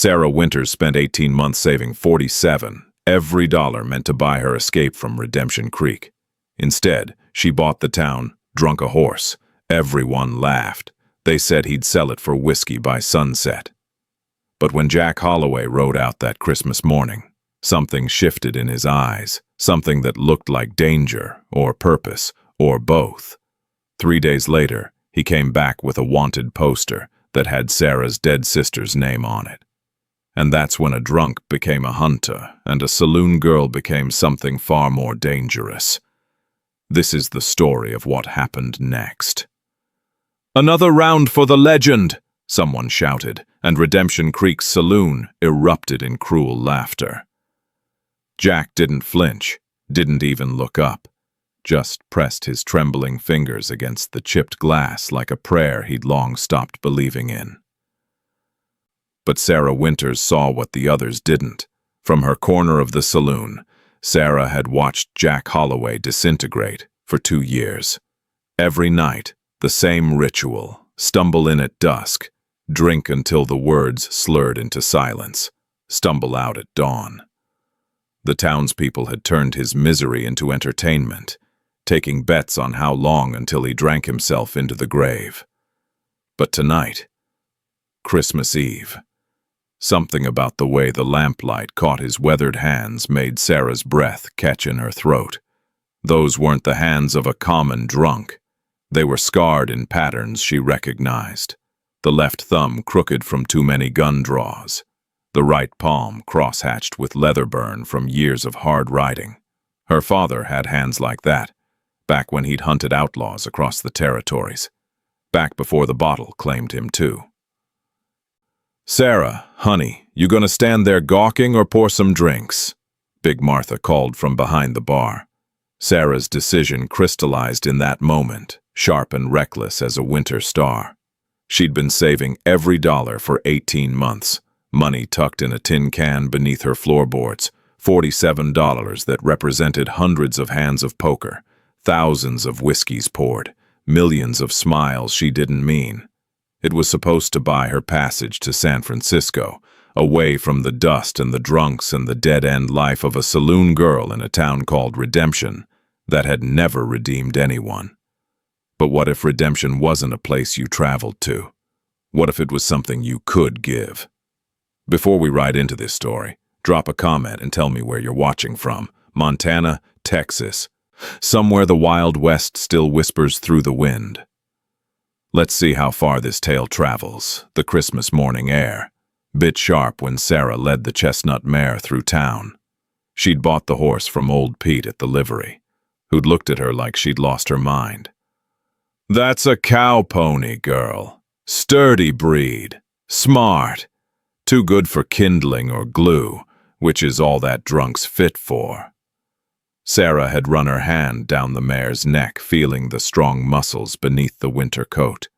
Sarah Winters spent 18 months saving $47, every dollar meant to buy her escape from Redemption Creek. Instead, she bought the town, drunk a horse. Everyone laughed. They said he'd sell it for whiskey by sunset. But when Jack Holloway rode out that Christmas morning, something shifted in his eyes, something that looked like danger, or purpose, or both. 3 days later, he came back with a wanted poster that had Sarah's dead sister's name on it. And that's when a drunk became a hunter, and a saloon girl became something far more dangerous. This is the story of what happened next. "Another round for the legend!" someone shouted, and Redemption Creek's saloon erupted in cruel laughter. Jack didn't flinch, didn't even look up, just pressed his trembling fingers against the chipped glass like a prayer he'd long stopped believing in. But Sarah Winters saw what the others didn't. From her corner of the saloon, Sarah had watched Jack Holloway disintegrate for 2 years. Every night, the same ritual: stumble in at dusk, drink until the words slurred into silence, stumble out at dawn. The townspeople had turned his misery into entertainment, taking bets on how long until he drank himself into the grave. But tonight, Christmas Eve, something about the way the lamplight caught his weathered hands made Sarah's breath catch in her throat. Those weren't the hands of a common drunk. They were scarred in patterns she recognized. The left thumb crooked from too many gun draws. The right palm cross-hatched with leather burn from years of hard riding. Her father had hands like that, back when he'd hunted outlaws across the territories. Back before the bottle claimed him too. "Sarah, honey, you gonna stand there gawking or pour some drinks?" Big Martha called from behind the bar. Sarah's decision crystallized in that moment, sharp and reckless as a winter star. She'd been saving every dollar for 18 months, money tucked in a tin can beneath her floorboards, $47 that represented hundreds of hands of poker, thousands of whiskeys poured, millions of smiles she didn't mean. It was supposed to buy her passage to San Francisco, away from the dust and the drunks and the dead-end life of a saloon girl in a town called Redemption that had never redeemed anyone. But what if redemption wasn't a place you traveled to? What if it was something you could give? Before we ride into this story, drop a comment and tell me where you're watching from. Montana, Texas. Somewhere the Wild West still whispers through the wind. Let's see how far this tale travels. The Christmas morning air. Bit sharp when Sarah led the chestnut mare through town. She'd bought the horse from old Pete at the livery, who'd looked at her like she'd lost her mind. "That's a cow pony, girl. Sturdy breed. Smart. Too good for kindling or glue, which is all that drunk's fit for." Sarah had run her hand down the mare's neck, feeling the strong muscles beneath the winter coat.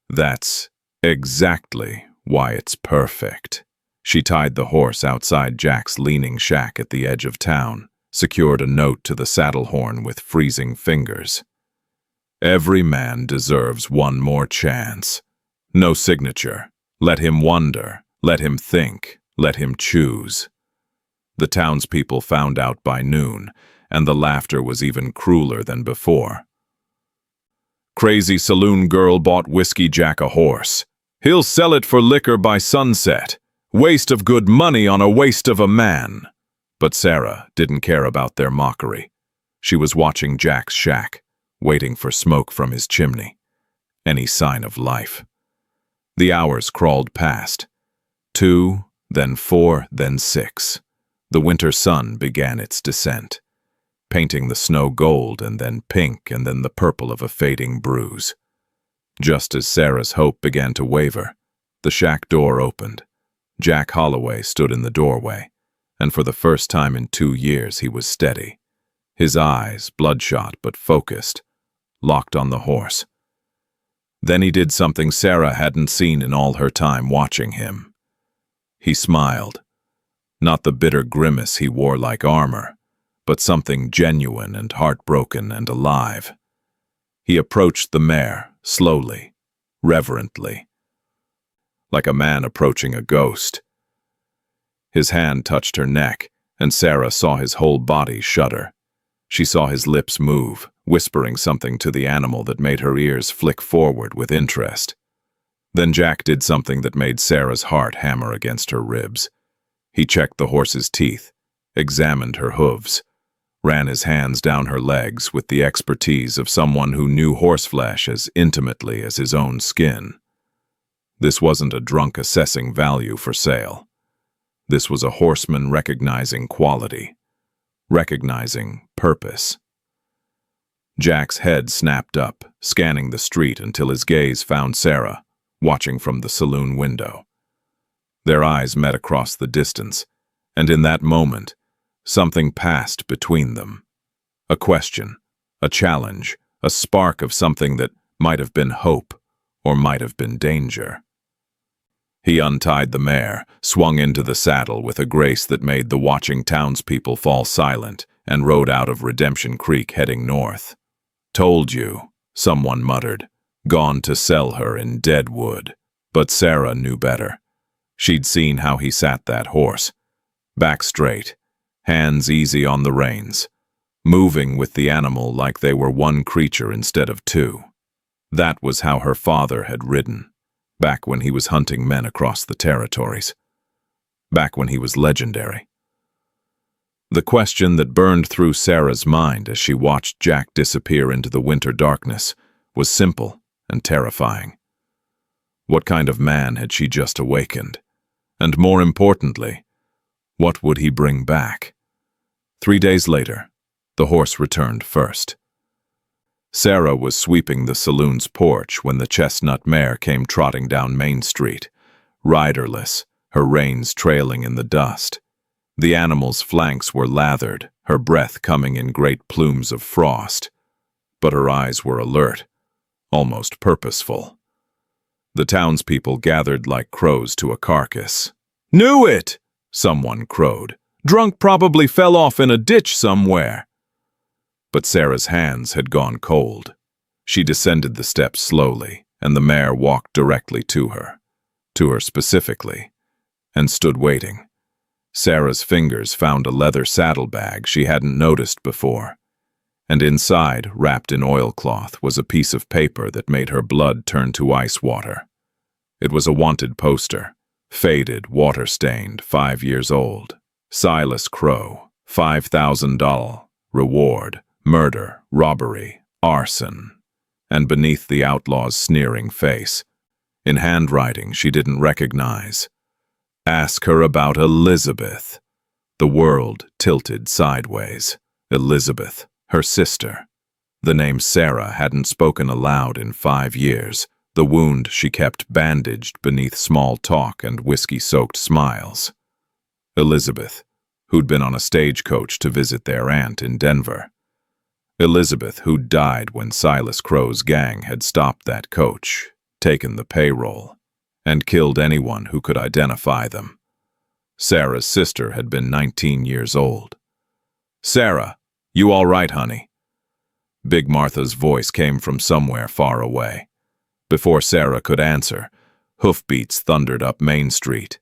"That's exactly why it's perfect." She tied the horse outside Jack's leaning shack at the edge of town, secured a note to the saddle horn with freezing fingers. "Every man deserves one more chance. No signature. Let him wonder. Let him think. Let him choose." The townspeople found out by noon, and the laughter was even crueler than before. "Crazy saloon girl bought Whiskey Jack a horse. He'll sell it for liquor by sunset. Waste of good money on a waste of a man." But Sarah didn't care about their mockery. She was watching Jack's shack, waiting for smoke from his chimney. Any sign of life. The hours crawled past. 2, then 4, then 6. The winter sun began its descent, painting the snow gold and then pink and then the purple of a fading bruise. Just as Sarah's hope began to waver, the shack door opened. Jack Holloway stood in the doorway, and for the first time in 2 years he was steady. His eyes, bloodshot but focused, locked on the horse. Then he did something Sarah hadn't seen in all her time watching him. He smiled. Not the bitter grimace he wore like armor, but something genuine and heartbroken and alive. He approached the mare, slowly, reverently, like a man approaching a ghost. His hand touched her neck, and Sarah saw his whole body shudder. She saw his lips move, whispering something to the animal that made her ears flick forward with interest. Then Jack did something that made Sarah's heart hammer against her ribs. He checked the horse's teeth, examined her hooves, ran his hands down her legs with the expertise of someone who knew horseflesh as intimately as his own skin. This wasn't a drunk assessing value for sale. This was a horseman recognizing quality, recognizing purpose. Jack's head snapped up, scanning the street until his gaze found Sarah, watching from the saloon window. Their eyes met across the distance, and in that moment, something passed between them. A question, a challenge, a spark of something that might have been hope or might have been danger. He untied the mare, swung into the saddle with a grace that made the watching townspeople fall silent, and rode out of Redemption Creek heading north. "Told you," someone muttered. "Gone to sell her in Deadwood." But Sarah knew better. She'd seen how he sat that horse. Back straight, hands easy on the reins, moving with the animal like they were one creature instead of two. That was how her father had ridden, back when he was hunting men across the territories. Back when he was legendary. The question that burned through Sarah's mind as she watched Jack disappear into the winter darkness was simple and terrifying. What kind of man had she just awakened? And more importantly, what would he bring back? 3 days later, the horse returned first. Sarah was sweeping the saloon's porch when the chestnut mare came trotting down Main Street, riderless, her reins trailing in the dust. The animal's flanks were lathered, her breath coming in great plumes of frost, but her eyes were alert, almost purposeful. The townspeople gathered like crows to a carcass. "Knew it!" someone crowed. "Drunk probably fell off in a ditch somewhere." But Sarah's hands had gone cold. She descended the steps slowly, and the mare walked directly to her specifically, and stood waiting. Sarah's fingers found a leather saddlebag she hadn't noticed before, and inside, wrapped in oilcloth, was a piece of paper that made her blood turn to ice water. It was a wanted poster, faded, water-stained, 5 years old. Silas Crow, $5,000, reward, murder, robbery, arson. And beneath the outlaw's sneering face, in handwriting she didn't recognize, "Ask her about Elizabeth." The world tilted sideways. Elizabeth, her sister. The name Sarah hadn't spoken aloud in 5 years, the wound she kept bandaged beneath small talk and whiskey-soaked smiles. Elizabeth, who'd been on a stagecoach to visit their aunt in Denver. Elizabeth, who'd died when Silas Crow's gang had stopped that coach, taken the payroll, and killed anyone who could identify them. Sarah's sister had been 19 years old. "Sarah, you all right, honey?" Big Martha's voice came from somewhere far away. Before Sarah could answer, hoofbeats thundered up Main Street.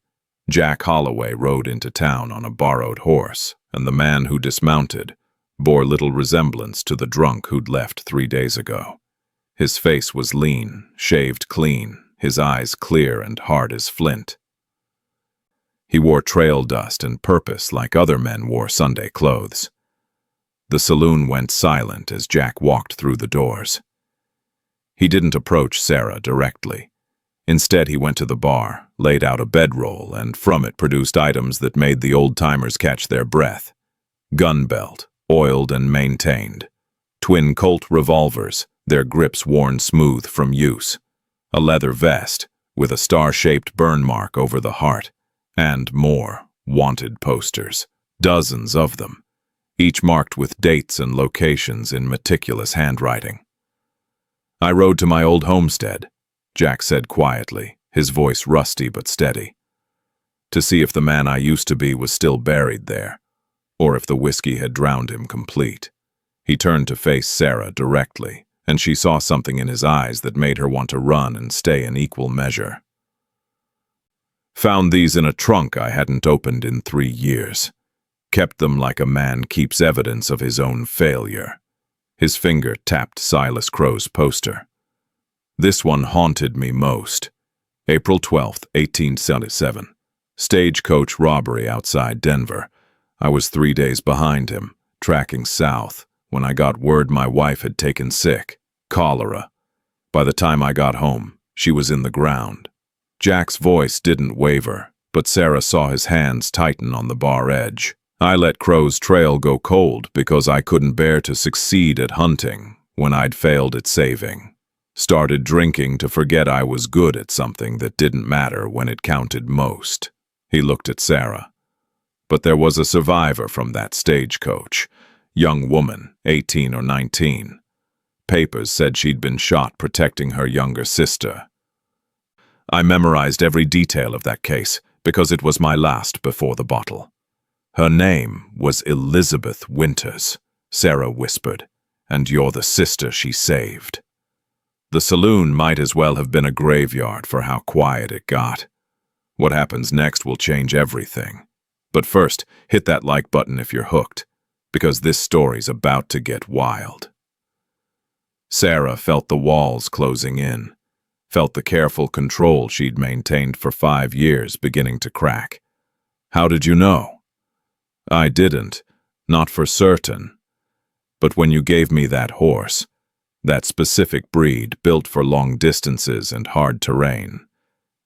Jack Holloway rode into town on a borrowed horse, and the man who dismounted bore little resemblance to the drunk who'd left 3 days ago. His face was lean, shaved clean, his eyes clear and hard as flint. He wore trail dust and purpose like other men wore Sunday clothes. The saloon went silent as Jack walked through the doors. He didn't approach Sarah directly. Instead, he went to the bar, laid out a bedroll, and from it produced items that made the old-timers catch their breath. Gun belt, oiled and maintained. Twin Colt revolvers, their grips worn smooth from use. A leather vest, with a star-shaped burn mark over the heart. And more wanted posters, dozens of them, each marked with dates and locations in meticulous handwriting. "I rode to my old homestead," Jack said quietly, his voice rusty but steady, "to see if the man I used to be was still buried there, or if the whiskey had drowned him complete." He turned to face Sarah directly, and she saw something in his eyes that made her want to run and stay in equal measure. Found these in a trunk I hadn't opened in 3 years. Kept them like a man keeps evidence of his own failure. His finger tapped Silas Crow's poster. This one haunted me most. April 12th, 1877. Stagecoach robbery outside Denver. I was 3 days behind him, tracking south, when I got word my wife had taken sick. Cholera. By the time I got home, she was in the ground. Jack's voice didn't waver, but Sarah saw his hands tighten on the bar edge. I let Crow's trail go cold because I couldn't bear to succeed at hunting when I'd failed at saving. Started drinking to forget I was good at something that didn't matter when it counted most. He looked at Sarah. But there was a survivor from that stagecoach. Young woman, 18 or 19. Papers said she'd been shot protecting her younger sister. I memorized every detail of that case because it was my last before the bottle. Her name was Elizabeth Winters, Sarah whispered, and you're the sister she saved. The saloon might as well have been a graveyard for how quiet it got. What happens next will change everything. But first, hit that like button if you're hooked, because this story's about to get wild. Sarah felt the walls closing in. Felt the careful control she'd maintained for 5 years beginning to crack. How did you know? I didn't, not for certain. But when you gave me that horse, that specific breed built for long distances and hard terrain,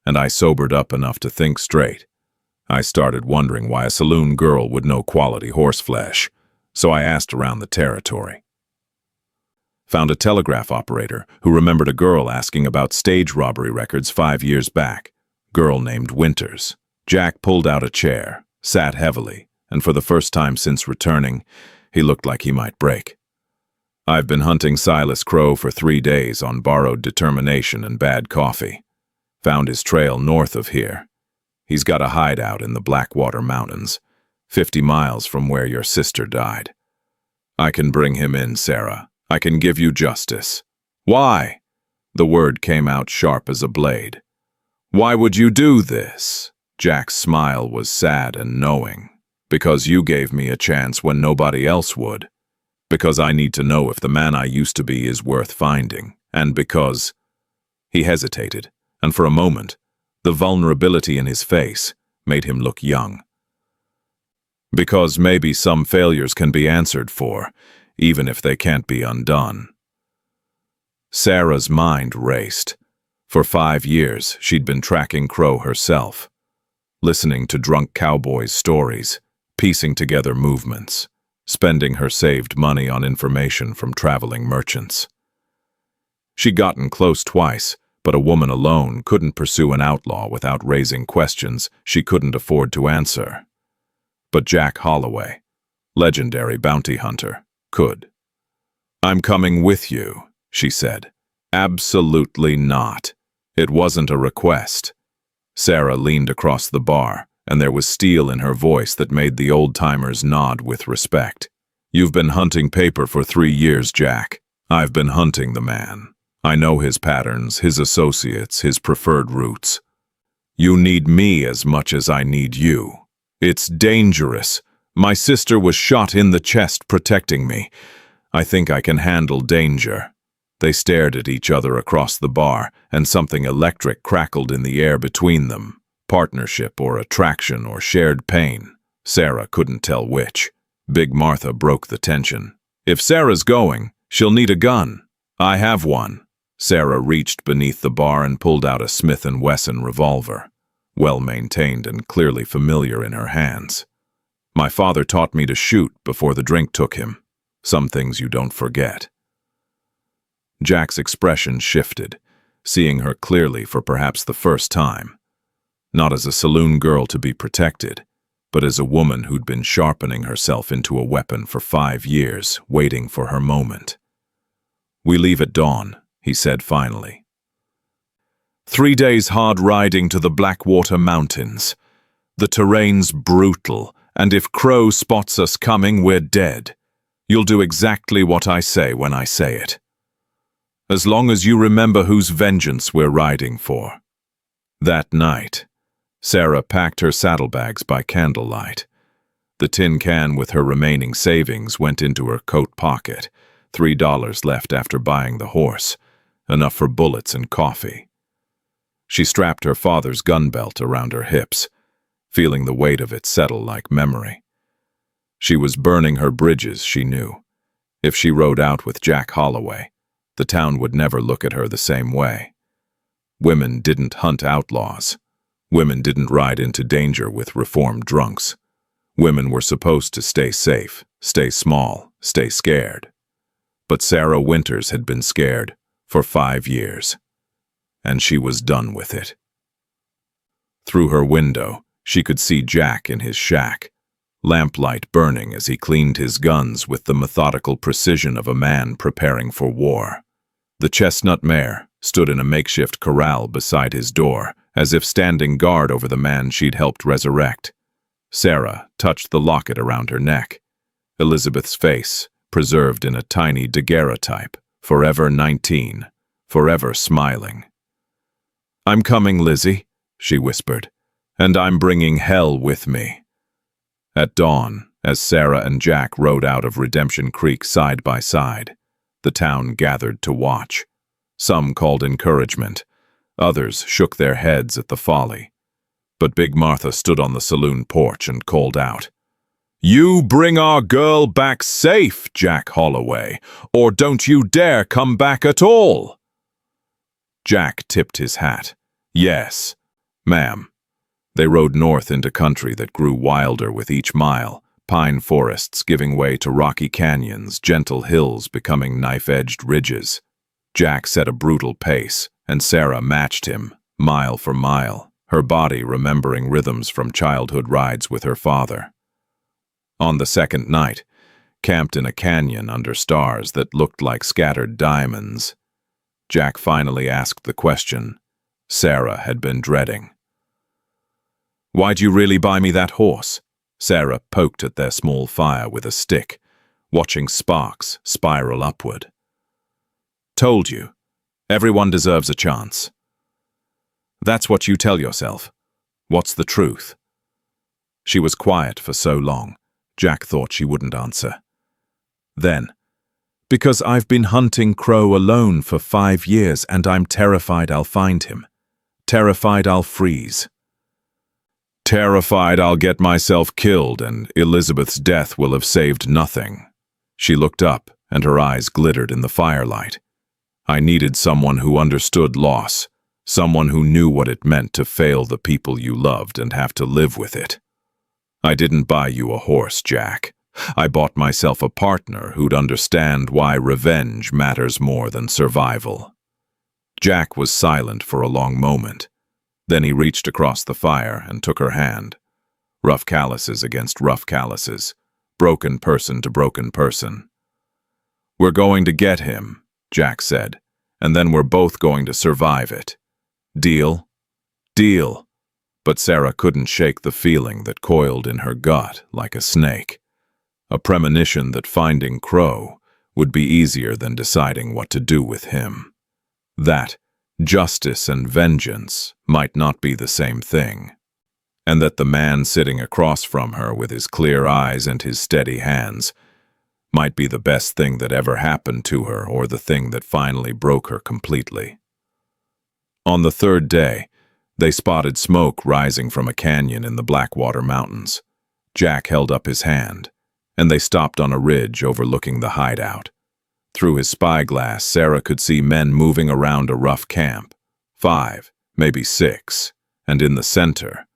and I sobered up enough to think straight, I started wondering why a saloon girl would know quality horse flesh, so I asked around the territory. Found a telegraph operator who remembered a girl asking about stage robbery records 5 years back. Girl named Winters. Jack pulled out a chair, sat heavily, and for the first time since returning, he looked like he might break. I've been hunting Silas Crow for 3 days on borrowed determination and bad coffee. Found his trail north of here. He's got a hideout in the Blackwater Mountains, 50 miles from where your sister died. I can bring him in, Sarah. I can give you justice. Why? The word came out sharp as a blade. Why would you do this? Jack's smile was sad and knowing. Because you gave me a chance when nobody else would. Because I need to know if the man I used to be is worth finding. And because... He hesitated, and for a moment, the vulnerability in his face made him look young. Because maybe some failures can be answered for, even if they can't be undone. Sarah's mind raced. For 5 years, she'd been tracking Crow herself, listening to drunk cowboys' stories, piecing together movements, spending her saved money on information from traveling merchants. She'd gotten close twice, but a woman alone couldn't pursue an outlaw without raising questions she couldn't afford to answer. But Jack Holloway, legendary bounty hunter, could. I'm coming with you, she said. Absolutely not. It wasn't a request. Sarah leaned across the bar, and there was steel in her voice that made the old-timers nod with respect. You've been hunting paper for 3 years, Jack. I've been hunting the man. I know his patterns, his associates, his preferred routes. You need me as much as I need you. It's dangerous. My sister was shot in the chest protecting me. I think I can handle danger. They stared at each other across the bar, and something electric crackled in the air between them. Partnership or attraction or shared pain. Sarah couldn't tell which. Big Martha broke the tension. If Sarah's going, she'll need a gun. I have one. Sarah reached beneath the bar and pulled out a Smith & Wesson revolver, well-maintained and clearly familiar in her hands. My father taught me to shoot before the drink took him. Some things you don't forget. Jack's expression shifted, seeing her clearly for perhaps the first time. Not as a saloon girl to be protected, but as a woman who'd been sharpening herself into a weapon for 5 years, waiting for her moment. We leave at dawn, he said finally. 3 days hard riding to the Blackwater Mountains. The terrain's brutal, and if Crow spots us coming, we're dead. You'll do exactly what I say when I say it. As long as you remember whose vengeance we're riding for. That night, Sarah packed her saddlebags by candlelight. The tin can with her remaining savings went into her coat pocket, $3 left after buying the horse, enough for bullets and coffee. She strapped her father's gun belt around her hips, feeling the weight of it settle like memory. She was burning her bridges, she knew. If she rode out with Jack Holloway, the town would never look at her the same way. Women didn't hunt outlaws. Women didn't ride into danger with reformed drunks. Women were supposed to stay safe, stay small, stay scared. But Sarah Winters had been scared for 5 years, and she was done with it. Through her window, she could see Jack in his shack, lamplight burning as he cleaned his guns with the methodical precision of a man preparing for war. The chestnut mare stood in a makeshift corral beside his door, as if standing guard over the man she'd helped resurrect. Sarah touched the locket around her neck. Elizabeth's face, preserved in a tiny daguerreotype, forever 19, forever smiling. "I'm coming, Lizzie," she whispered, "and I'm bringing hell with me." At dawn, as Sarah and Jack rode out of Redemption Creek side by side, the town gathered to watch. Some called encouragement. Others shook their heads at the folly. But Big Martha stood on the saloon porch and called out, "You bring our girl back safe, Jack Holloway, or don't you dare come back at all." Jack tipped his hat. "Yes, ma'am." They rode north into country that grew wilder with each mile, pine forests giving way to rocky canyons, gentle hills becoming knife-edged ridges. Jack set a brutal pace, and Sarah matched him, mile for mile, her body remembering rhythms from childhood rides with her father. On the second night, camped in a canyon under stars that looked like scattered diamonds, Jack finally asked the question Sarah had been dreading. "Why'd you really buy me that horse?" Sarah poked at their small fire with a stick, watching sparks spiral upward. "Told you. Everyone deserves a chance." "That's what you tell yourself. What's the truth?" She was quiet for so long, Jack thought she wouldn't answer. Then, "Because I've been hunting Crow alone for 5 years and I'm terrified I'll find him. Terrified I'll freeze. Terrified I'll get myself killed and Elizabeth's death will have saved nothing." She looked up and her eyes glittered in the firelight. "I needed someone who understood loss, someone who knew what it meant to fail the people you loved and have to live with it. I didn't buy you a horse, Jack. I bought myself a partner who'd understand why revenge matters more than survival." Jack was silent for a long moment. Then he reached across the fire and took her hand. Rough calluses against rough calluses, broken person to broken person. "We're going to get him," Jack said, "and then we're both going to survive it. Deal?" "Deal." But Sarah couldn't shake the feeling that coiled in her gut like a snake. A premonition that finding Crow would be easier than deciding what to do with him. That justice and vengeance might not be the same thing. And that the man sitting across from her with his clear eyes and his steady hands might be the best thing that ever happened to her or the thing that finally broke her completely. On the third day, they spotted smoke rising from a canyon in the Blackwater Mountains. Jack held up his hand, and they stopped on a ridge overlooking the hideout. Through his spyglass, Sarah could see men moving around a rough camp, 5, maybe 6, and in the center,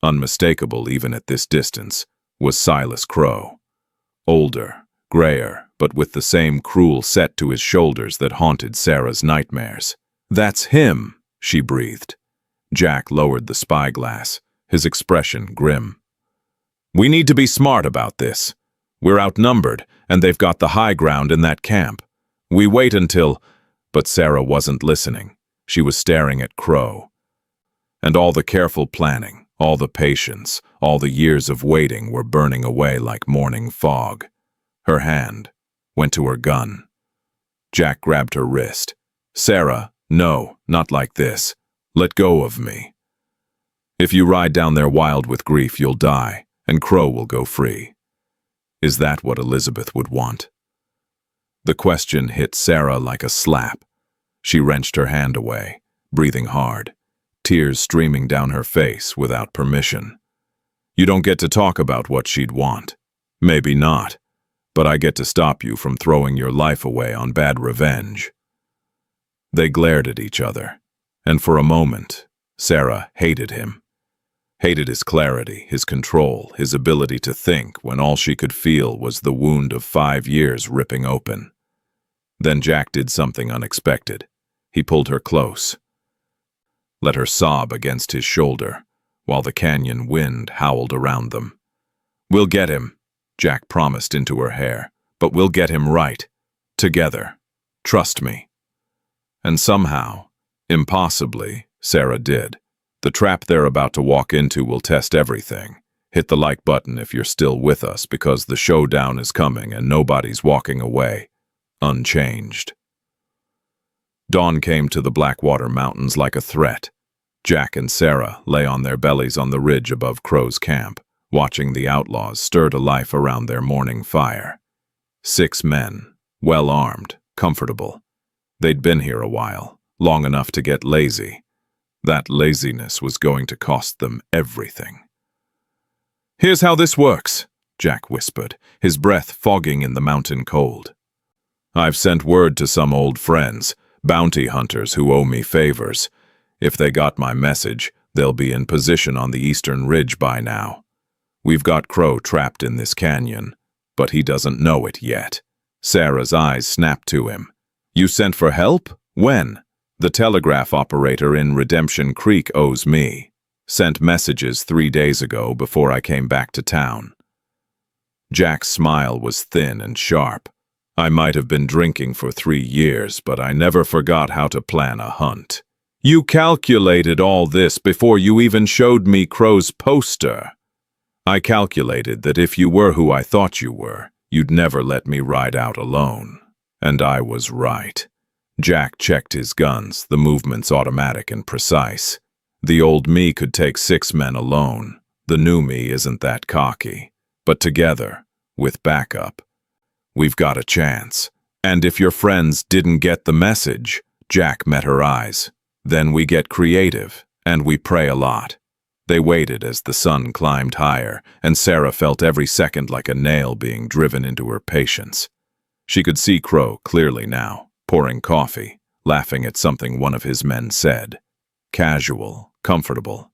unmistakable even at this distance, was Silas Crow. Older, grayer, but with the same cruel set to his shoulders that haunted Sarah's nightmares. "That's him," she breathed. Jack lowered the spyglass, his expression grim. "We need to be smart about this. We're outnumbered, and they've got the high ground in that camp. We wait until—" But Sarah wasn't listening. She was staring at Crow. And all the careful planning, all the patience, all the years of waiting were burning away like morning fog. Her hand went to her gun. Jack grabbed her wrist. "Sarah, no, not like this. Let go of me." If you ride down there wild with grief, you'll die, and Crow will go free. Is that what Elizabeth would want? The question hit Sarah like a slap. She wrenched her hand away, breathing hard, tears streaming down her face without permission. You don't get to talk about what she'd want. Maybe not, but I get to stop you from throwing your life away on bad revenge. They glared at each other, and for a moment, Sarah hated him. Hated his clarity, his control, his ability to think when all she could feel was the wound of 5 years ripping open. Then Jack did something unexpected. He pulled her close, let her sob against his shoulder, while the canyon wind howled around them. "We'll get him," Jack promised into her hair, "but we'll get him right. Together. Trust me." And somehow, impossibly, Sarah did. The trap they're about to walk into will test everything. Hit the like button if you're still with us, because the showdown is coming and nobody's walking away unchanged. Dawn came to the Blackwater Mountains like a threat. Jack and Sarah lay on their bellies on the ridge above Crow's camp, watching the outlaws stir to life around their morning fire. 6 men, well-armed, comfortable. They'd been here a while, long enough to get lazy. That laziness was going to cost them everything. "Here's how this works," Jack whispered, his breath fogging in the mountain cold. "I've sent word to some old friends, bounty hunters who owe me favors. If they got my message, they'll be in position on the eastern ridge by now. We've got Crow trapped in this canyon, but he doesn't know it yet." Sarah's eyes snapped to him. "You sent for help? When?" "The telegraph operator in Redemption Creek owes me. Sent messages 3 days ago before I came back to town." Jack's smile was thin and sharp. "I might have been drinking for 3 years, but I never forgot how to plan a hunt. You calculated all this before you even showed me Crow's poster. I calculated that if you were who I thought you were, you'd never let me ride out alone. And I was right." Jack checked his guns, the movements automatic and precise. The old me could take 6 men alone. The new me isn't that cocky. But together, with backup, we've got a chance. And if your friends didn't get the message, Jack met her eyes. Then we get creative, and we pray a lot. They waited as the sun climbed higher, and Sarah felt every second like a nail being driven into her patience. She could see Crow clearly now, pouring coffee, laughing at something one of his men said. Casual, comfortable.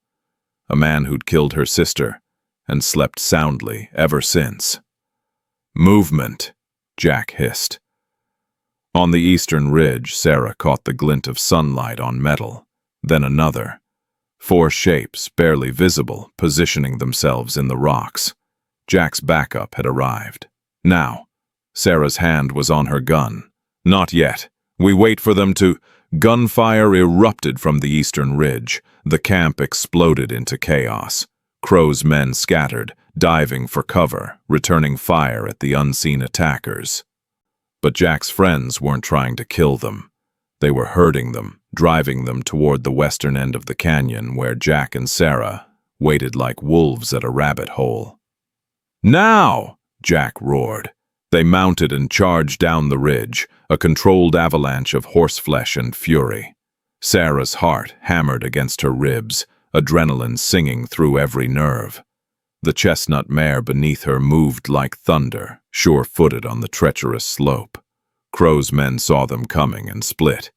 A man who'd killed her sister and slept soundly ever since. "Movement," Jack hissed. On the eastern ridge, Sarah caught the glint of sunlight on metal, then another. 4 shapes, barely visible, positioning themselves in the rocks. Jack's backup had arrived. Now, Sarah's hand was on her gun. "Not yet. We wait for them to—" Gunfire erupted from the eastern ridge. The camp exploded into chaos. Crow's men scattered, diving for cover, returning fire at the unseen attackers. But Jack's friends weren't trying to kill them. They were herding them, driving them toward the western end of the canyon where Jack and Sarah waited like wolves at a rabbit hole. "Now!" Jack roared. They mounted and charged down the ridge, a controlled avalanche of horseflesh and fury. Sarah's heart hammered against her ribs, adrenaline singing through every nerve. The chestnut mare beneath her moved like thunder, sure-footed on the treacherous slope. Crow's men saw them coming and split,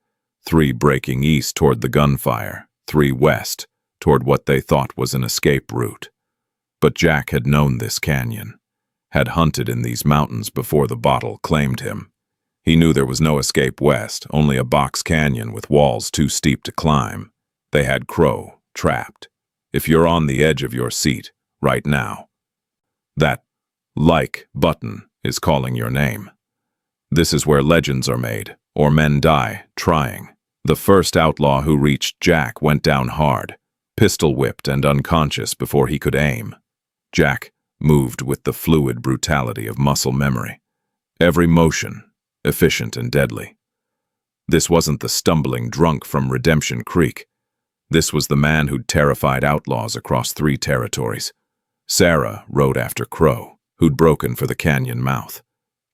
3 breaking east toward the gunfire, 3 west, toward what they thought was an escape route. But Jack had known this canyon, had hunted in these mountains before the bottle claimed him. He knew there was no escape west, only a box canyon with walls too steep to climb. They had Crow trapped. If you're on the edge of your seat right now, that like button is calling your name. This is where legends are made, or men die trying. The first outlaw who reached Jack went down hard, pistol-whipped and unconscious before he could aim. Jack moved with the fluid brutality of muscle memory. Every motion, efficient and deadly. This wasn't the stumbling drunk from Redemption Creek. This was the man who'd terrified outlaws across 3 territories. Sarah rode after Crow, who'd broken for the canyon mouth.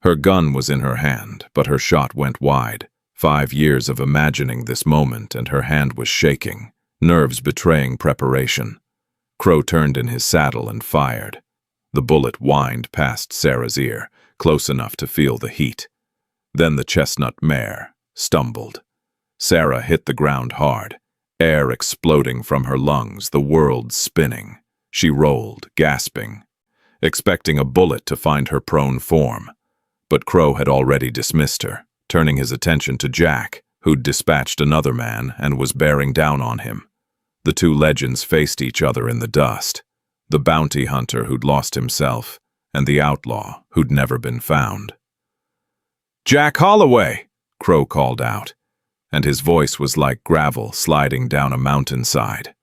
Her gun was in her hand, but her shot went wide. 5 years of imagining this moment, and her hand was shaking, nerves betraying preparation. Crow turned in his saddle and fired. The bullet whined past Sarah's ear, close enough to feel the heat. Then the chestnut mare stumbled. Sarah hit the ground hard, air exploding from her lungs, the world spinning. She rolled, gasping, expecting a bullet to find her prone form. But Crow had already dismissed her, turning his attention to Jack, who'd dispatched another man and was bearing down on him. The 2 legends faced each other in the dust, the bounty hunter who'd lost himself, and the outlaw who'd never been found. "Jack Holloway!" Crow called out, and his voice was like gravel sliding down a mountainside.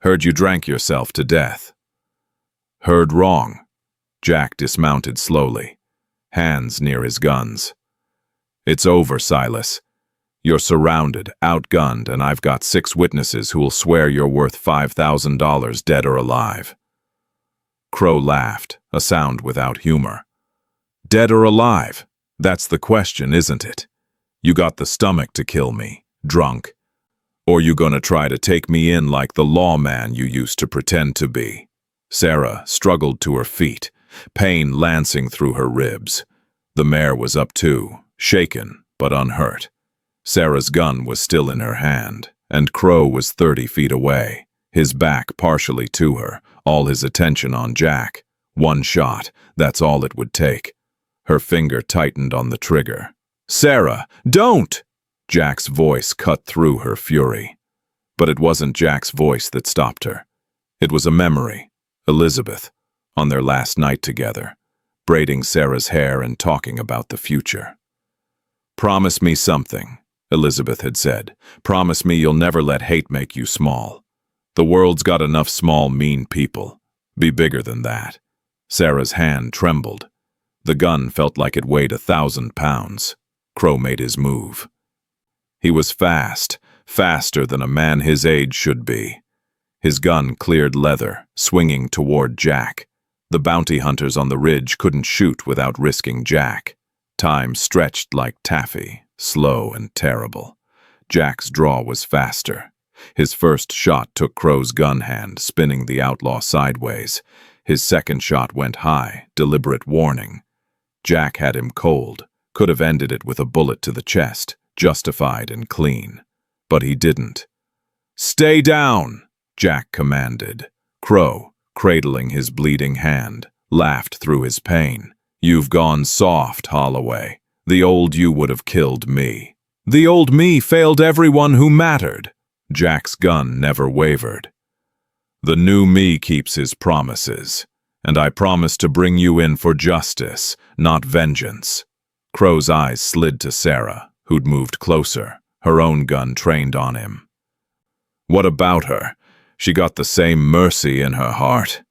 "Heard you drank yourself to death." "Heard wrong." Jack dismounted slowly, hands near his guns. "It's over, Silas. You're surrounded, outgunned, and I've got 6 witnesses who will swear you're worth $5,000 dead or alive." Crow laughed, a sound without humor. "Dead or alive? That's the question, isn't it? You got the stomach to kill me, drunk? Or you gonna try to take me in like the lawman you used to pretend to be?" Sarah struggled to her feet, pain lancing through her ribs. The mare was up too, shaken but unhurt. Sarah's gun was still in her hand, and Crow was 30 feet away, his back partially to her, all his attention on Jack. 1 shot, that's all it would take. Her finger tightened on the trigger. "Sarah, don't!" Jack's voice cut through her fury. But it wasn't Jack's voice that stopped her. It was a memory, Elizabeth, on their last night together, braiding Sarah's hair and talking about the future. "Promise me something," Elizabeth had said. "Promise me you'll never let hate make you small. The world's got enough small, mean people. Be bigger than that." Sarah's hand trembled. The gun felt like it weighed 1,000 pounds. Crow made his move. He was fast, faster than a man his age should be. His gun cleared leather, swinging toward Jack. The bounty hunters on the ridge couldn't shoot without risking Jack. Time stretched like taffy, slow and terrible. Jack's draw was faster. His first shot took Crow's gun hand, spinning the outlaw sideways. His second shot went high, deliberate warning. Jack had him cold, could have ended it with a bullet to the chest, justified and clean. But he didn't. "Stay down!" Jack commanded. Crow, cradling his bleeding hand, laughed through his pain. "You've gone soft, Holloway. The old you would have killed me. The old me failed everyone who mattered." Jack's gun never wavered. "The new me keeps his promises, and I promise to bring you in for justice, not vengeance." Crow's eyes slid to Sarah, who'd moved closer, her own gun trained on him. "What about her? She got the same mercy in her heart?"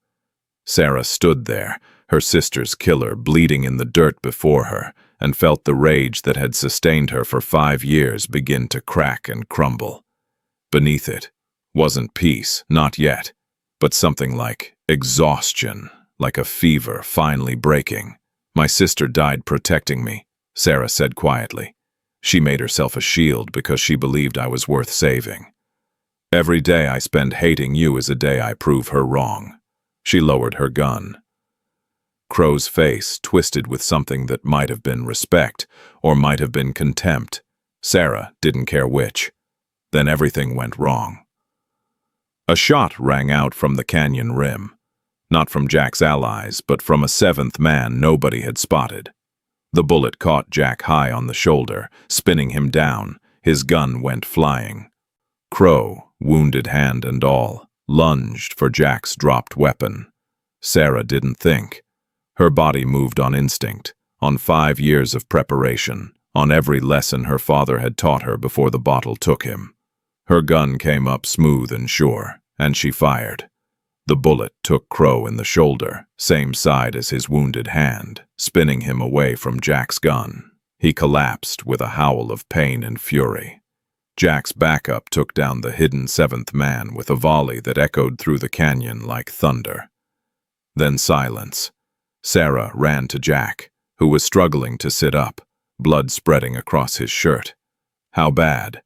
Sarah stood there, her sister's killer bleeding in the dirt before her, and felt the rage that had sustained her for 5 years begin to crack and crumble. Beneath it wasn't peace, not yet, but something like exhaustion, like a fever finally breaking. "My sister died protecting me," Sarah said quietly. "She made herself a shield because she believed I was worth saving. Every day I spend hating you is a day I prove her wrong." She lowered her gun. Crow's face twisted with something that might have been respect or might have been contempt. Sarah didn't care which. Then everything went wrong. A shot rang out from the canyon rim. Not from Jack's allies, but from a 7th man nobody had spotted. The bullet caught Jack high on the shoulder, spinning him down. His gun went flying. Crow, wounded hand and all, lunged for Jack's dropped weapon. Sarah didn't think. Her body moved on instinct, on 5 years of preparation, on every lesson her father had taught her before the bottle took him. Her gun came up smooth and sure, and she fired. The bullet took Crow in the shoulder, same side as his wounded hand, spinning him away from Jack's gun. He collapsed with a howl of pain and fury. Jack's backup took down the hidden seventh man with a volley that echoed through the canyon like thunder. Then silence. Sarah ran to Jack, who was struggling to sit up, blood spreading across his shirt. How bad?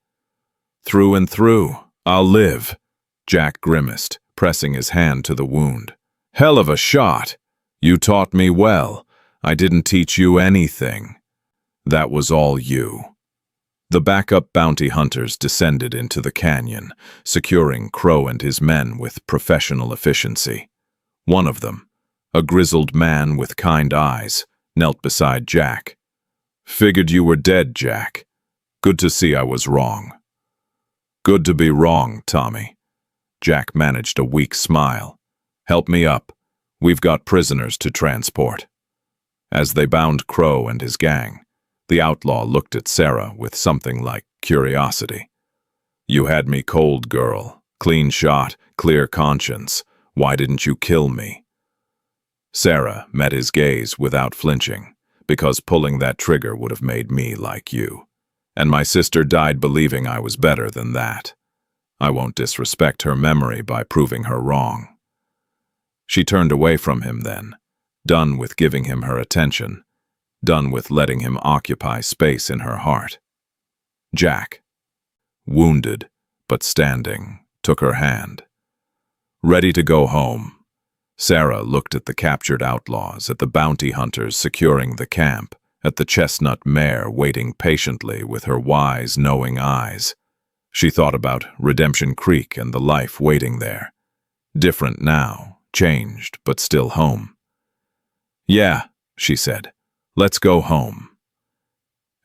Through and through. I'll live. Jack grimaced, pressing his hand to the wound. Hell of a shot. You taught me well. I didn't teach you anything. That was all you. The backup bounty hunters descended into the canyon, securing Crow and his men with professional efficiency. One of them, a grizzled man with kind eyes, knelt beside Jack. Figured you were dead, Jack. Good to see I was wrong. Good to be wrong, Tommy. Jack managed a weak smile. Help me up. We've got prisoners to transport. As they bound Crow and his gang, the outlaw looked at Sarah with something like curiosity. You had me cold, girl. Clean shot, clear conscience. Why didn't you kill me? Sarah met his gaze without flinching, because pulling that trigger would have made me like you. And my sister died believing I was better than that. I won't disrespect her memory by proving her wrong. She turned away from him then, done with giving him her attention, done with letting him occupy space in her heart. Jack, wounded but standing, took her hand. Ready to go home. Sarah looked at the captured outlaws, at the bounty hunters securing the camp, at the chestnut mare waiting patiently with her wise, knowing eyes. She thought about Redemption Creek and the life waiting there. Different now, changed, but still home. Yeah, she said. Let's go home.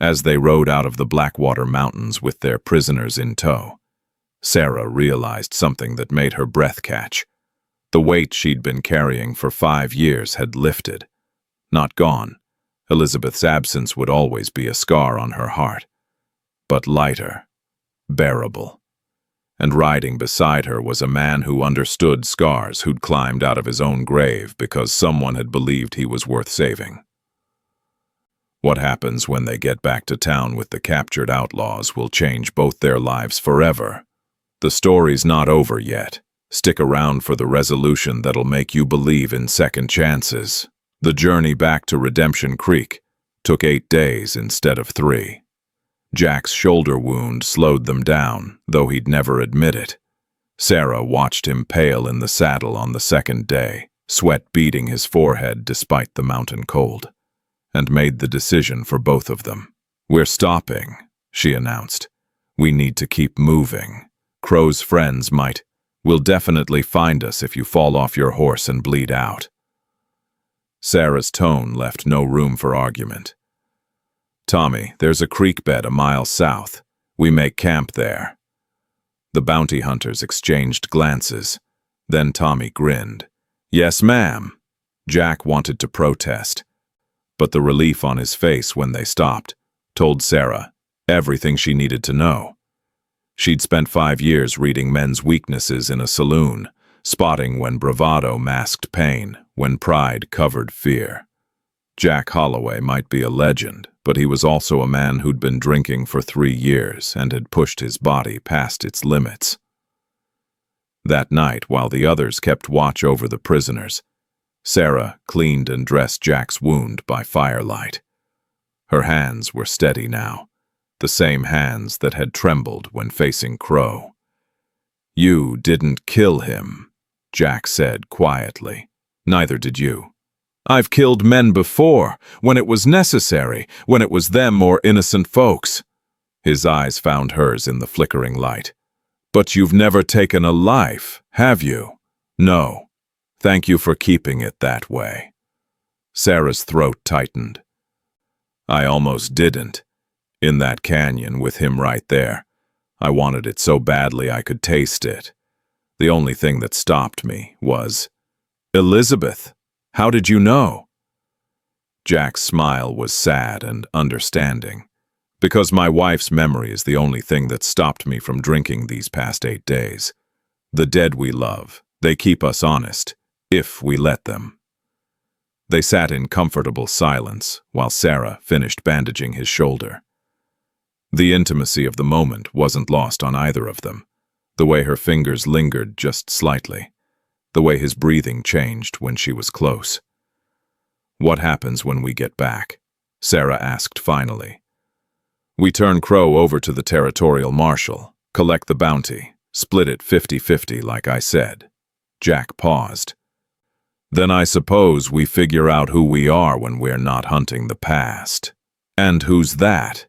As they rode out of the Blackwater Mountains with their prisoners in tow, Sarah realized something that made her breath catch. The weight she'd been carrying for 5 years had lifted. Not gone. Elizabeth's absence would always be a scar on her heart. But lighter, bearable. And riding beside her was a man who understood scars, who'd climbed out of his own grave because someone had believed he was worth saving. What happens when they get back to town with the captured outlaws will change both their lives forever. The story's not over yet. Stick around for the resolution that'll make you believe in second chances. The journey back to Redemption Creek took 8 days instead of 3. Jack's shoulder wound slowed them down, though he'd never admit it. Sarah watched him pale in the saddle on the second day, sweat beading his forehead despite the mountain cold, and made the decision for both of them. We're stopping, she announced. We need to keep moving. Crow's friends will definitely find us if you fall off your horse and bleed out. Sarah's tone left no room for argument. Tommy, there's a creek bed a mile south. We make camp there. The bounty hunters exchanged glances. Then Tommy grinned. Yes, ma'am. Jack wanted to protest, but the relief on his face when they stopped told Sarah everything she needed to know. She'd spent 5 years reading men's weaknesses in a saloon, spotting when bravado masked pain, when pride covered fear. Jack Holloway might be a legend, but he was also a man who'd been drinking for 3 years and had pushed his body past its limits. That night, while the others kept watch over the prisoners, Sarah cleaned and dressed Jack's wound by firelight. Her hands were steady now, the same hands that had trembled when facing Crow. You didn't kill him, Jack said quietly. Neither did you. I've killed men before, when it was necessary, when it was them or innocent folks. His eyes found hers in the flickering light. But you've never taken a life, have you? No. Thank you for keeping it that way. Sarah's throat tightened. I almost didn't. In that canyon with him right there. I wanted it so badly I could taste it. The only thing that stopped me was, Elizabeth, how did you know? Jack's smile was sad and understanding. Because my wife's memory is the only thing that stopped me from drinking these past 8 days. The dead we love, they keep us honest, if we let them. They sat in comfortable silence while Sarah finished bandaging his shoulder. The intimacy of the moment wasn't lost on either of them. The way her fingers lingered just slightly. The way his breathing changed when she was close. "What happens when we get back?" Sarah asked finally. "We turn Crow over to the territorial marshal, collect the bounty, split it 50-50 like I said." Jack paused. "Then I suppose we figure out who we are when we're not hunting the past." "And who's that?"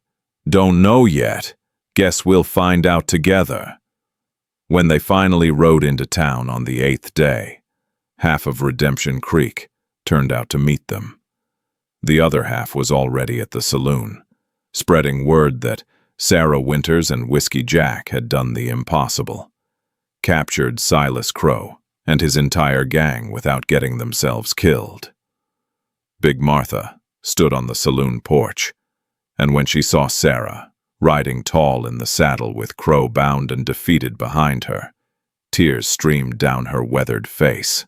"Don't know yet. Guess we'll find out together." When they finally rode into town on the 8th day, half of Redemption Creek turned out to meet them. The other half was already at the saloon, spreading word that Sarah Winters and Whiskey Jack had done the impossible, captured Silas Crow and his entire gang without getting themselves killed. Big Martha stood on the saloon porch, and when she saw Sarah, riding tall in the saddle with Crow bound and defeated behind her, tears streamed down her weathered face.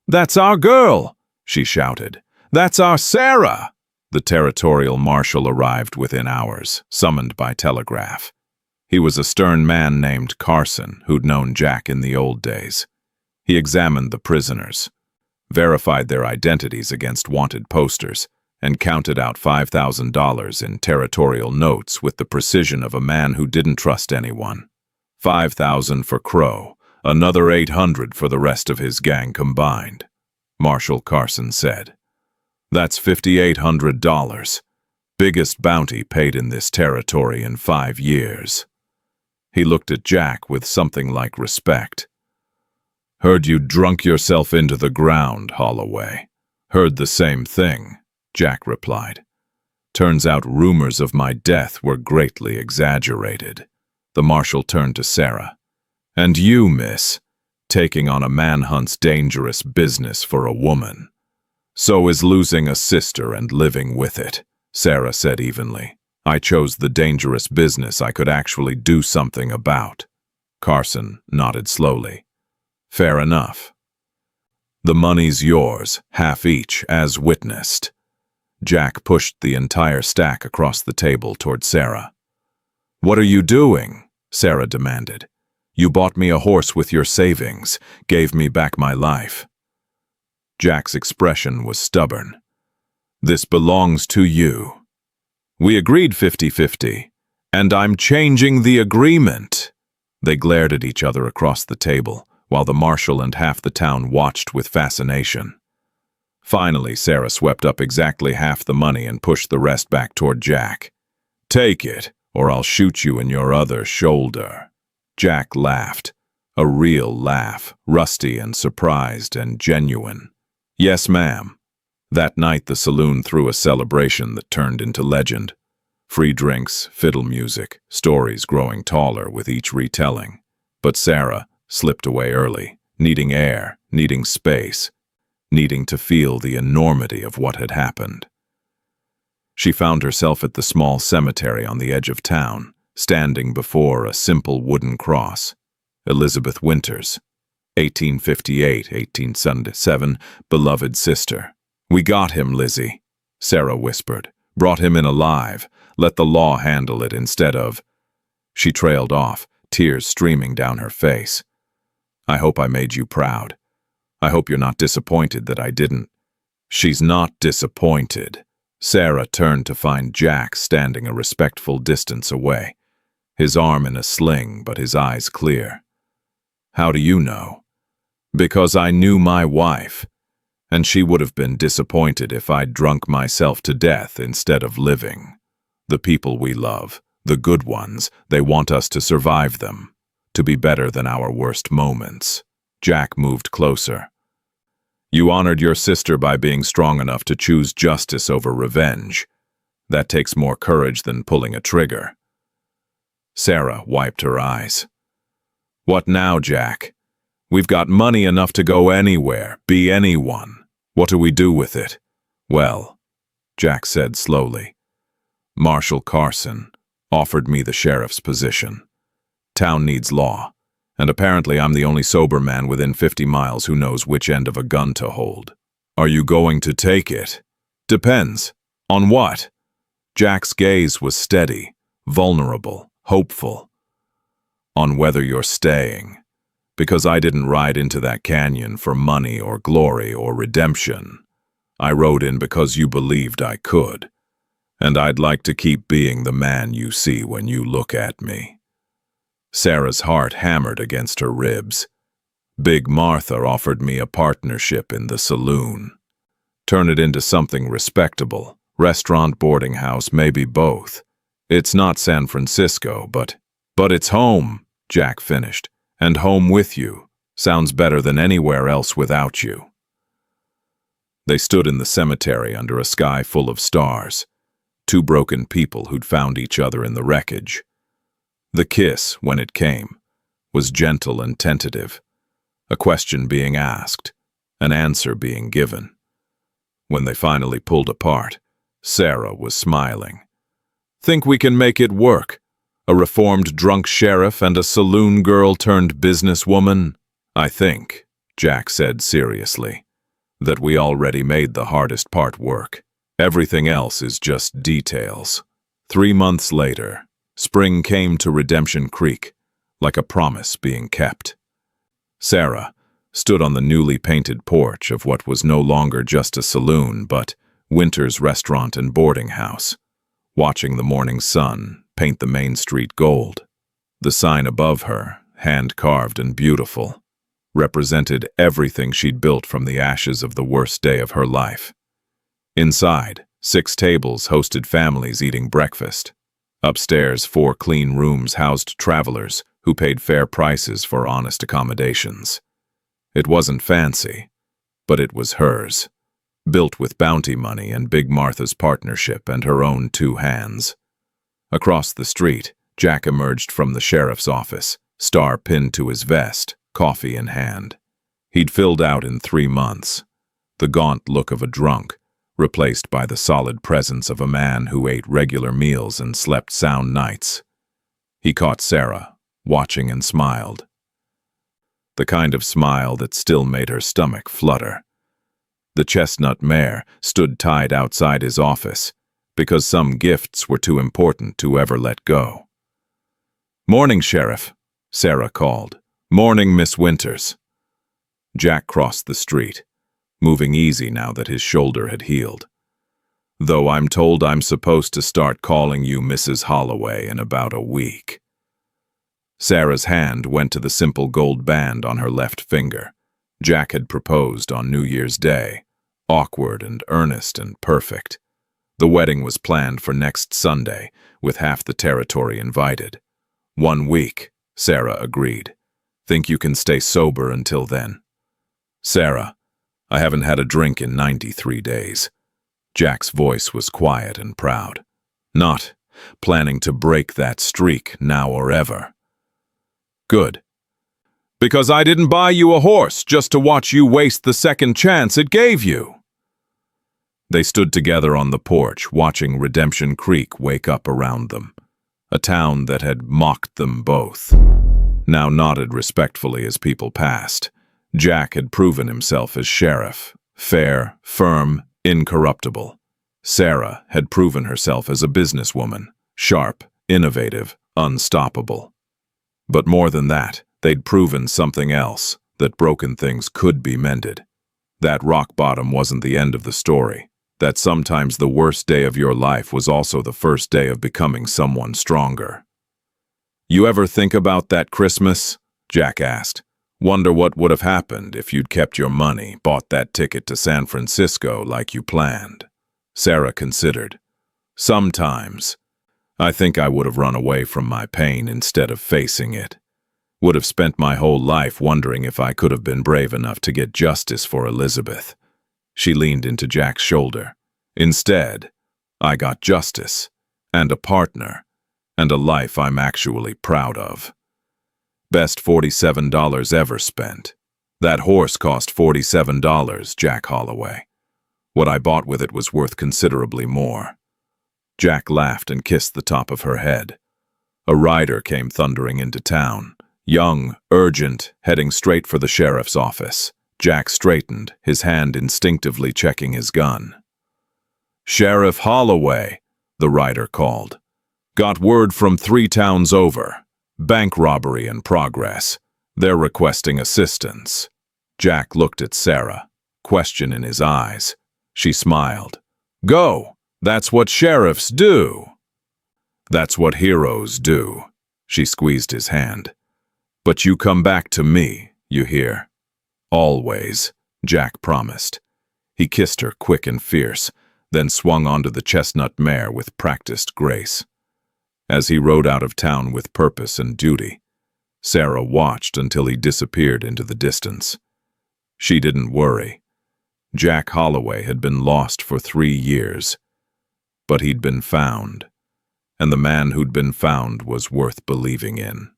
"That's our girl!" she shouted. "That's our Sarah!" The territorial marshal arrived within hours, summoned by telegraph. He was a stern man named Carson, who'd known Jack in the old days. He examined the prisoners, verified their identities against wanted posters, and counted out $5,000 in territorial notes with the precision of a man who didn't trust anyone. $5,000 for Crow, another $800 for the rest of his gang combined, Marshal Carson said. "That's $5,800. Biggest bounty paid in this territory in 5 years. He looked at Jack with something like respect. "Heard you drunk yourself into the ground, Holloway." "Heard the same thing," Jack replied. "Turns out rumors of my death were greatly exaggerated." The marshal turned to Sarah. "And you, miss, taking on a manhunt's dangerous business for a woman. So is losing a sister and living with it," Sarah said evenly. "I chose the dangerous business I could actually do something about." Carson nodded slowly. "Fair enough. The money's yours, half each, as witnessed." Jack pushed the entire stack across the table toward Sarah. "What are you doing?" Sarah demanded. "You bought me a horse with your savings, gave me back my life." Jack's expression was stubborn. "This belongs to you. We agreed 50-50, and I'm changing the agreement." They glared at each other across the table, while the marshal and half the town watched with fascination. Finally, Sarah swept up exactly half the money and pushed the rest back toward Jack. "Take it, or I'll shoot you in your other shoulder." Jack laughed, a real laugh, rusty and surprised and genuine. "Yes, ma'am." That night the saloon threw a celebration that turned into legend. Free drinks, fiddle music, stories growing taller with each retelling. But Sarah slipped away early, needing air, needing space, needing to feel the enormity of what had happened. She found herself at the small cemetery on the edge of town, standing before a simple wooden cross. Elizabeth Winters, 1858-1877, beloved sister. "We got him, Lizzie," Sarah whispered. "Brought him in alive. Let the law handle it instead of—" She trailed off, tears streaming down her face. "I hope I made you proud. I hope you're not disappointed that I didn't." "She's not disappointed." Sarah turned to find Jack standing a respectful distance away, his arm in a sling but his eyes clear. "How do you know?" "Because I knew my wife, and she would have been disappointed if I'd drunk myself to death instead of living. The people we love, the good ones, they want us to survive them, to be better than our worst moments." Jack moved closer. "You honored your sister by being strong enough to choose justice over revenge. That takes more courage than pulling a trigger." Sarah wiped her eyes. "What now, Jack? We've got money enough to go anywhere, be anyone. What do we do with it?" "Well," Jack said slowly, "Marshal Carson offered me the sheriff's position. Town needs law, and apparently I'm the only sober man within 50 miles who knows which end of a gun to hold." "Are you going to take it?" "Depends. On what?" Jack's gaze was steady, vulnerable, hopeful. On whether you're staying. Because I didn't ride into that canyon for money or glory or redemption. I rode in because you believed I could. And I'd like to keep being the man you see when you look at me. Sarah's heart hammered against her ribs. Big Martha offered me a partnership in the saloon. Turn it into something respectable. Restaurant, boarding house, maybe both. It's not San Francisco, but it's home, Jack finished. And home with you. Sounds better than anywhere else without you. They stood in the cemetery under a sky full of stars. Two broken people who'd found each other in the wreckage. The kiss, when it came, was gentle and tentative. A question being asked, an answer being given. When they finally pulled apart, Sarah was smiling. Think we can make it work? A reformed drunk sheriff and a saloon girl turned businesswoman? I think, Jack said seriously, that we already made the hardest part work. Everything else is just details. 3 months later, spring came to Redemption Creek, like a promise being kept. Sarah stood on the newly painted porch of what was no longer just a saloon but Winter's restaurant and boarding house, watching the morning sun paint the main street gold. The sign above her, hand-carved and beautiful, represented everything she'd built from the ashes of the worst day of her life. Inside, 6 tables hosted families eating breakfast. Upstairs, 4 clean rooms housed travelers who paid fair prices for honest accommodations. It wasn't fancy, but it was hers, built with bounty money and Big Martha's partnership and her own 2 hands. Across the street, Jack emerged from the sheriff's office, star pinned to his vest, coffee in hand. He'd filled out in 3 months, the gaunt look of a drunk, replaced by the solid presence of a man who ate regular meals and slept sound nights. He caught Sarah, watching, and smiled. The kind of smile that still made her stomach flutter. The chestnut mare stood tied outside his office, because some gifts were too important to ever let go. "Morning, Sheriff," Sarah called. "Morning, Miss Winters." Jack crossed the street, moving easy now that his shoulder had healed. "Though I'm told I'm supposed to start calling you Mrs. Holloway in about a week." Sarah's hand went to the simple gold band on her left finger. Jack had proposed on New Year's Day, awkward and earnest and perfect. The wedding was planned for next Sunday, with half the territory invited. 1 week, Sarah agreed. "Think you can stay sober until then?" "Sarah, I haven't had a drink in 93 days. Jack's voice was quiet and proud. "Not planning to break that streak now or ever." "Good. Because I didn't buy you a horse just to watch you waste the second chance it gave you." They stood together on the porch, watching Redemption Creek wake up around them. A town that had mocked them both now nodded respectfully as people passed. Jack had proven himself as sheriff, fair, firm, incorruptible. Sarah had proven herself as a businesswoman, sharp, innovative, unstoppable. But more than that, they'd proven something else, that broken things could be mended. That rock bottom wasn't the end of the story. That sometimes the worst day of your life was also the first day of becoming someone stronger. "You ever think about that Christmas?" Jack asked. "Wonder what would have happened if you'd kept your money, bought that ticket to San Francisco like you planned?" Sarah considered. "Sometimes. I think I would have run away from my pain instead of facing it. Would have spent my whole life wondering if I could have been brave enough to get justice for Elizabeth." She leaned into Jack's shoulder. "Instead, I got justice, and a partner, and a life I'm actually proud of. Best $47 ever spent. That horse cost $47, Jack Holloway. What I bought with it was worth considerably more." Jack laughed and kissed the top of her head. A rider came thundering into town, young, urgent, heading straight for the sheriff's office. Jack straightened, his hand instinctively checking his gun. "Sheriff Holloway," the rider called. Got word from 3 towns over. Bank robbery in progress. They're requesting assistance. Jack looked at Sarah, question in his eyes. She smiled. Go! That's what sheriffs do. That's what heroes do. She squeezed his hand. But you come back to me, you hear? Always, Jack promised. He kissed her quick and fierce, then swung onto the chestnut mare with practiced grace. As he rode out of town with purpose and duty, Sarah watched until he disappeared into the distance. She didn't worry. Jack Holloway had been lost for 3 years, but he'd been found, and the man who'd been found was worth believing in.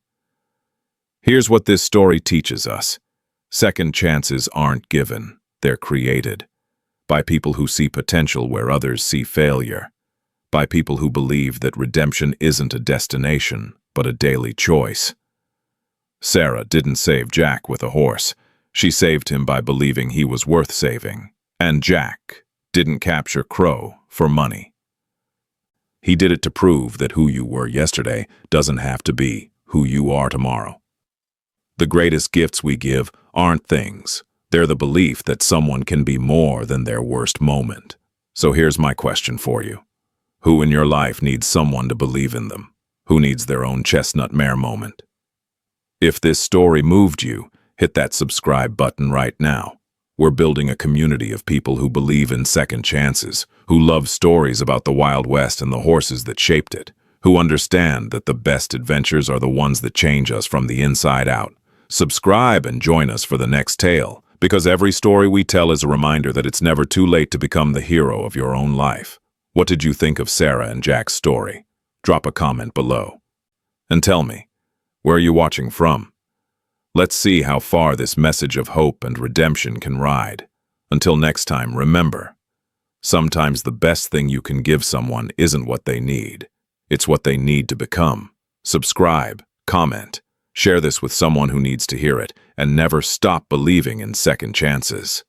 Here's what this story teaches us. Second chances aren't given, they're created. By people who see potential where others see failure. By people who believe that redemption isn't a destination, but a daily choice. Sarah didn't save Jack with a horse. She saved him by believing he was worth saving. And Jack didn't capture Crow for money. He did it to prove that who you were yesterday doesn't have to be who you are tomorrow. The greatest gifts we give aren't things. They're the belief that someone can be more than their worst moment. So here's my question for you. Who in your life needs someone to believe in them? Who needs their own chestnut mare moment? If this story moved you, hit that subscribe button right now. We're building a community of people who believe in second chances, who love stories about the Wild West and the horses that shaped it, who understand that the best adventures are the ones that change us from the inside out. Subscribe and join us for the next tale, because every story we tell is a reminder that it's never too late to become the hero of your own life. What did you think of Sarah and Jack's story? Drop a comment below. And tell me, where are you watching from? Let's see how far this message of hope and redemption can ride. Until next time, remember, sometimes the best thing you can give someone isn't what they need. It's what they need to become. Subscribe, comment, share this with someone who needs to hear it, and never stop believing in second chances.